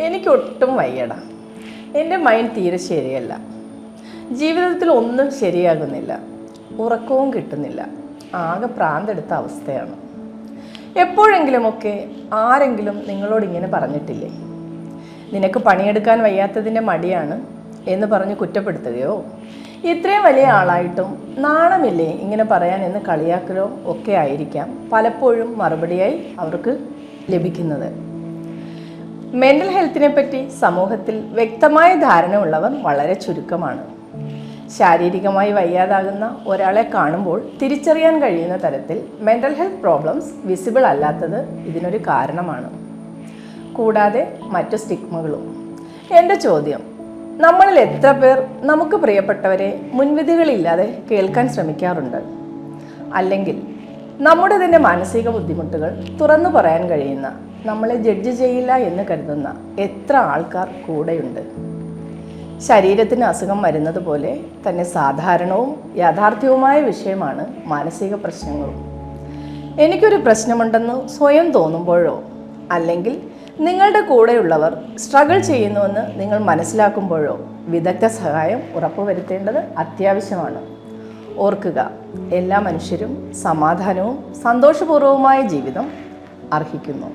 എനിക്കൊട്ടും വയ്യടാ. എൻ്റെ മൈൻഡ് തീരെ ശരിയല്ല. ജീവിതത്തിൽ ഒന്നും ശരിയാകുന്നില്ല. ഉറക്കവും കിട്ടുന്നില്ല. ആകെ പ്രാന്തെടുത്ത അവസ്ഥയാണ്. എപ്പോഴെങ്കിലുമൊക്കെ ആരെങ്കിലും നിങ്ങളോട് ഇങ്ങനെ പറഞ്ഞിട്ടില്ലേ, നിനക്ക് പണിയെടുക്കാൻ വയ്യാത്തതിൻ്റെ മടിയാണ് എന്ന് പറഞ്ഞ് കുറ്റപ്പെടുത്തുകയോ ഇത്രയും വലിയ ആളായിട്ടും നാണമില്ലേ ഇങ്ങനെ പറയാൻ എന്ന് കളിയാക്കലോ ഒക്കെ ആയിരിക്കാം പലപ്പോഴും മറുപടിയായി അവർക്ക് ലഭിക്കുന്നത്. മെൻ്റൽ ഹെൽത്തിനെ പറ്റി സമൂഹത്തിൽ വ്യക്തമായ ധാരണ ഉള്ളവർ വളരെ ചുരുക്കമാണ്. ശാരീരികമായി വയ്യാതാകുന്ന ഒരാളെ കാണുമ്പോൾ തിരിച്ചറിയാൻ കഴിയുന്ന തരത്തിൽ മെൻ്റൽ ഹെൽത്ത് പ്രോബ്ലംസ് വിസിബിൾ അല്ലാത്തത് ഇതിനൊരു കാരണമാണ്. കൂടാതെ മറ്റു സ്റ്റിഗ്മകളും. എൻ്റെ ചോദ്യം, നമ്മളിൽ എത്ര പേർ നമുക്ക് പ്രിയപ്പെട്ടവരെ മുൻവിധികളില്ലാതെ കേൾക്കാൻ ശ്രമിക്കാറുണ്ട്? അല്ലെങ്കിൽ നമ്മുടെ തന്നെ മാനസിക ബുദ്ധിമുട്ടുകൾ തുറന്നു പറയാൻ കഴിയുന്ന, നമ്മളെ ജഡ്ജ് ചെയ്യില്ല എന്ന് കരുതുന്ന എത്ര ആൾക്കാർ കൂടെയുണ്ട്? ശരീരത്തിന് അസുഖം വരുന്നത് പോലെ തന്നെ സാധാരണവും യാഥാർത്ഥ്യവുമായ വിഷയമാണ് മാനസിക പ്രശ്നങ്ങളും. എനിക്കൊരു പ്രശ്നമുണ്ടെന്ന് സ്വയം തോന്നുമ്പോഴോ അല്ലെങ്കിൽ നിങ്ങളുടെ കൂടെയുള്ളവർ സ്ട്രഗിൾ ചെയ്യുന്നുവെന്ന് നിങ്ങൾ മനസ്സിലാക്കുമ്പോഴോ വിദഗ്ധ സഹായം ഉറപ്പുവരുത്തേണ്ടത് അത്യാവശ്യമാണ്. ഓർക്കുക, എല്ലാ മനുഷ്യരും സമാധാനവും സന്തോഷപൂർവ്വവുമായ ജീവിതം അർഹിക്കുന്നു.